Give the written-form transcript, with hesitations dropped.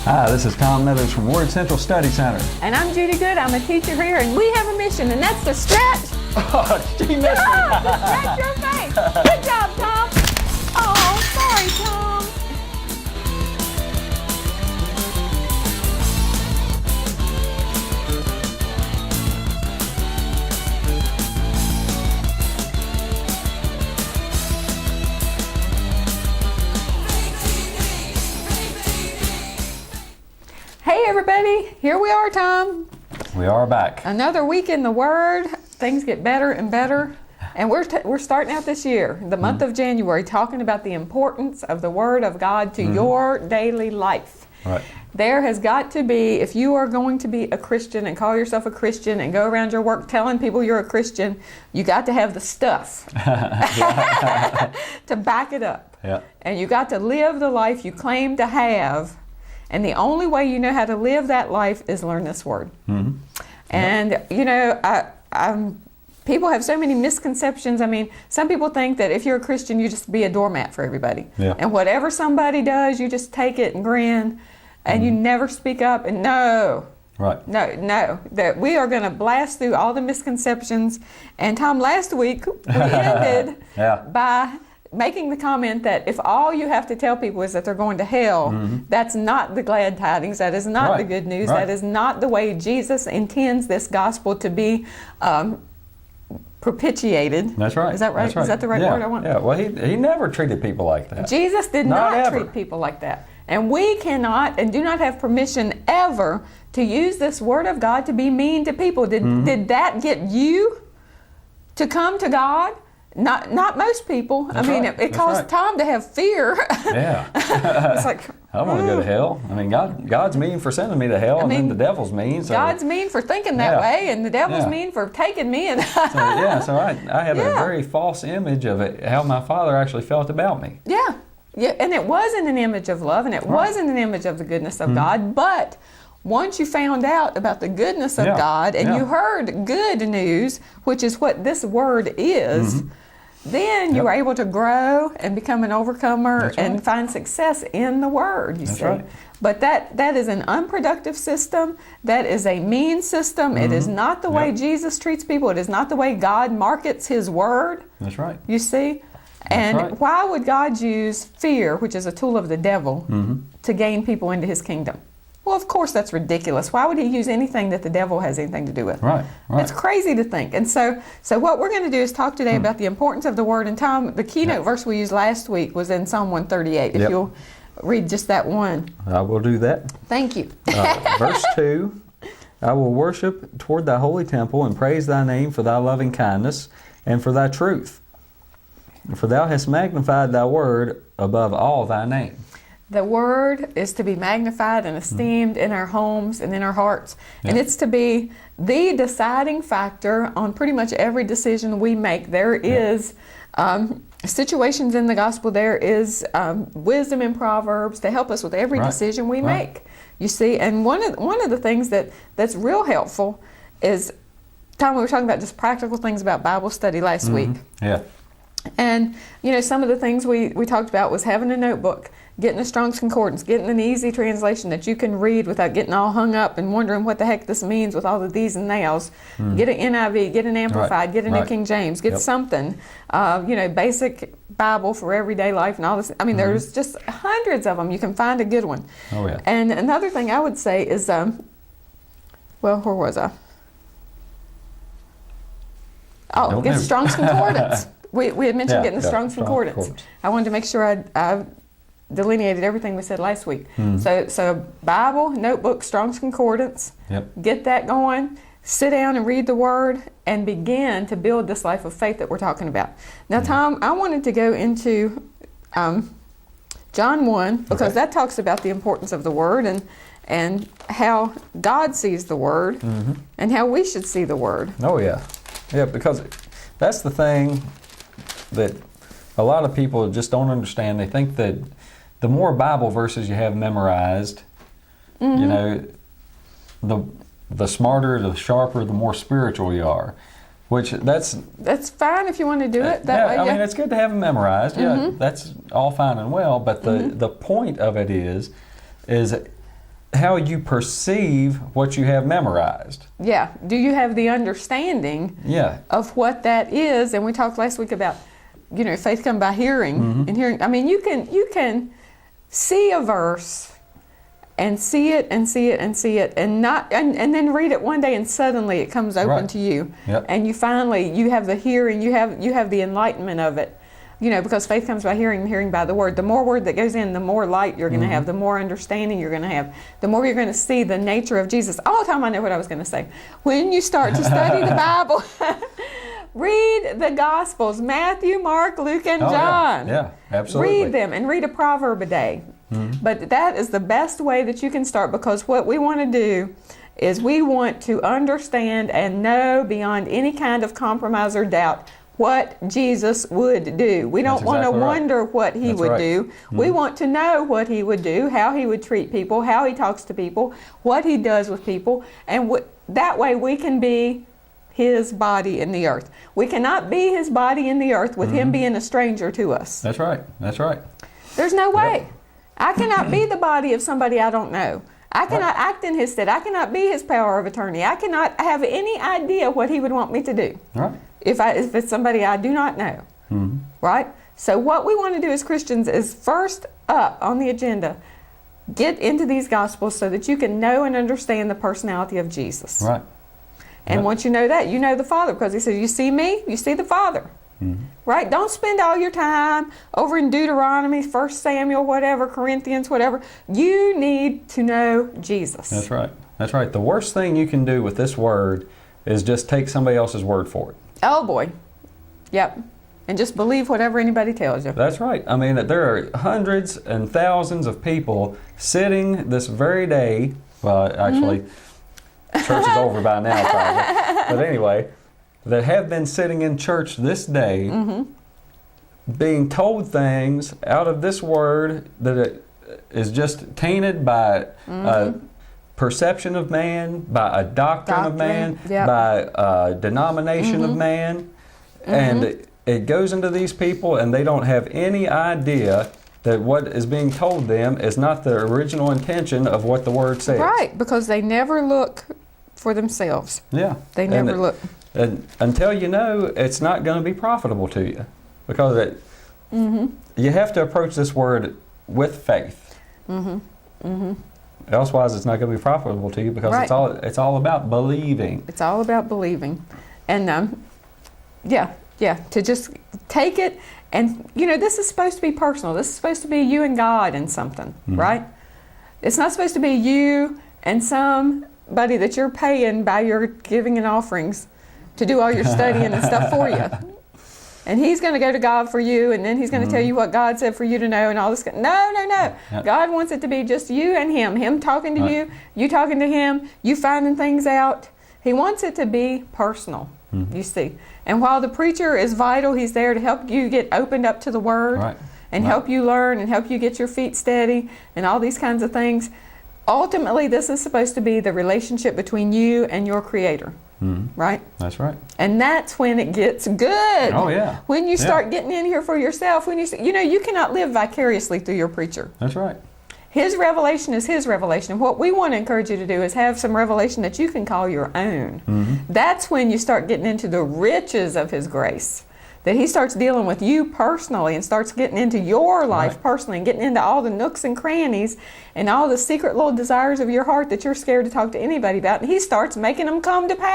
Hi, this is Tom Meadows from Word Central Study Center. And I'm Judy Good. I'm a teacher here, and we have a mission, and that's to stretch. Oh, she missed me. To stretch your faith. Good job, Tom. Oh, sorry, Tom. Hey, everybody. Here we are, Tom. We are back. Another week in the Word. Things get better and better. And we're starting out this year, the month of January, talking about the importance of the Word of God to your daily life. Right. There has got to be, if you are going to be a Christian and call yourself a Christian and go around your work telling people you're a Christian, you got to have the stuff to back it up. Yeah. And you got to live the life you claim to have. And the only way you know how to live that life is learn this Word. Mm-hmm. And, you know, people have so many misconceptions. I mean, some people think that if you're a Christian, you just be a doormat for everybody. Yeah. And whatever somebody does, you just take it and grin, and you never speak up. And no, that we are going to blast through all the misconceptions. And Tom, last week we ended by making the comment that if all you have to tell people is that they're going to hell, that's not the glad tidings, that is not the good news, that is not the way Jesus intends this gospel to be propitiated. That's right. Is that right? That's right. Is that the right word I want? Yeah, well, he never treated people like that. Jesus did Not not ever. treat people like that. And we cannot and do not have permission ever to use this Word of God to be mean to people. Did that get you to come to God? Not most people. That's I mean, right. it caused Tom to have fear. Yeah. It's like, I want to go to hell. I mean, God's mean for sending me to hell, and then the devil's mean. So, God's mean for thinking that way, and the devil's mean for taking me. And so I had a very false image of it, how my father actually felt about me. Yeah, and it wasn't an image of love, and it wasn't an image of the goodness of God, but once you found out about the goodness of God and you heard good news, which is what this Word is, then you were able to grow and become an overcomer and find success in the Word, you see. Right. But that is an unproductive system. That is a mean system. It is not the way Jesus treats people. It is not the way God markets His Word. That's right. You see? And why would God use fear, which is a tool of the devil, to gain people into His kingdom? Well, of course, that's ridiculous. Why would He use anything that the devil has anything to do with? Right. It's crazy to think. And so what we're going to do is talk today about the importance of the Word. And Tom, the keynote verse we used last week was in Psalm 138. If you'll read just that one. I will do that. Thank you. Verse 2, I will worship toward thy holy temple and praise thy name for thy loving kindness and for thy truth. For thou hast magnified thy word above all thy name. The Word is to be magnified and esteemed in our homes and in our hearts. And it's to be the deciding factor on pretty much every decision we make. There is situations in the gospel. There is wisdom in Proverbs to help us with every decision we make. You see, and one of the things that's real helpful is, Tom, we were talking about just practical things about Bible study last week. Yeah. And, you know, some of the things we talked about was having a notebook, getting a Strong's Concordance, getting an easy translation that you can read without getting all hung up and wondering what the heck this means with all of these and nows. Get an NIV, get an Amplified, get a New King James, get something, you know, basic Bible for everyday life and all this. I mean, there's just hundreds of them. You can find a good one. Oh, yeah. And another thing I would say is, well, where was I? Oh, get Strong's Concordance. We had mentioned getting the Strong's Concordance. I wanted to make sure I delineated everything we said last week. So Bible, notebook, Strong's Concordance. Get that going. Sit down and read the Word and begin to build this life of faith that we're talking about. Now, Tom, I wanted to go into John 1 because that talks about the importance of the Word and how God sees the Word and how we should see the Word. Oh, yeah. Yeah, because that's the thing that a lot of people just don't understand. They think that the more Bible verses you have memorized, you know, the smarter, the sharper, the more spiritual you are. Which that's fine if you want to do it that way. I mean, it's good to have them memorized. Yeah, that's all fine and well. But the point of it is how you perceive what you have memorized. Yeah. Do you have the understanding of what that is? And we talked last week about, faith come by hearing and hearing. I mean, you can see a verse and see it and see it and see it and then read it one day and suddenly it comes open to you. Yep. And you have the hearing, you have the enlightenment of it. Because faith comes by hearing, hearing by the word. The more word that goes in, the more light you're going to have, the more understanding you're going to have, the more you're going to see the nature of Jesus. All the time I know what I was going to say. When you start to study the Bible, read the Gospels, Matthew, Mark, Luke, and John. Yeah, absolutely. Read them and read a proverb a day. But that is the best way that you can start, because what we want to do is we want to understand and know beyond any kind of compromise or doubt what Jesus would do. We don't want to wonder what he would do. We want to know what he would do, how he would treat people, how he talks to people, what he does with people, and that way we can be his body in the earth. We cannot be his body in the earth with him being a stranger to us. That's right. That's right. There's no way. I cannot be the body of somebody I don't know. I cannot act in his stead. I cannot be his power of attorney. I cannot have any idea what he would want me to do. Right. If it's somebody I do not know, right? So what we want to do as Christians is first up on the agenda, get into these Gospels so that you can know and understand the personality of Jesus. Right. And once you know that, you know the Father, because he says, you see me, you see the Father. Right? Don't spend all your time over in Deuteronomy, 1 Samuel, whatever, Corinthians, whatever. You need to know Jesus. That's right. That's right. The worst thing you can do with this word is just take somebody else's word for it. Oh boy. Yep. And just believe whatever anybody tells you. That's right. I mean, there are hundreds and thousands of people sitting this very day. Well, actually, church is over by now, probably. But anyway, that have been sitting in church this day, being told things out of this word that it is just tainted by perception of man, by a doctrine of man, by a denomination of man, and it goes into these people and they don't have any idea that what is being told them is not the original intention of what the word says. Right, because they never look for themselves. Yeah. They never look. And until you know, it's not going to be profitable to you, because you have to approach this word with faith. Elsewise, it's not going to be profitable to you, because it's all about believing. It's all about believing, and to just take it, and this is supposed to be personal. This is supposed to be you and God and something, right? It's not supposed to be you and somebody that you're paying by your giving and offerings to do all your studying and stuff for you. And he's going to go to God for you, and then he's going to tell you what God said for you to know and all this. No. Yep. God wants it to be just you and him. Him talking to you, you talking to him, you finding things out. He wants it to be personal, you see. And while the preacher is vital, he's there to help you get opened up to the Word and help you learn and help you get your feet steady and all these kinds of things. Ultimately, this is supposed to be the relationship between you and your Creator. Right? That's right. And that's when it gets good. Oh, yeah. When you start getting in here for yourself, when you cannot live vicariously through your preacher. That's right. His revelation is his revelation. What we want to encourage you to do is have some revelation that you can call your own. That's when you start getting into the riches of his grace. That he starts dealing with you personally and starts getting into your life personally and getting into all the nooks and crannies and all the secret little desires of your heart that you're scared to talk to anybody about. And he starts making them come to pass.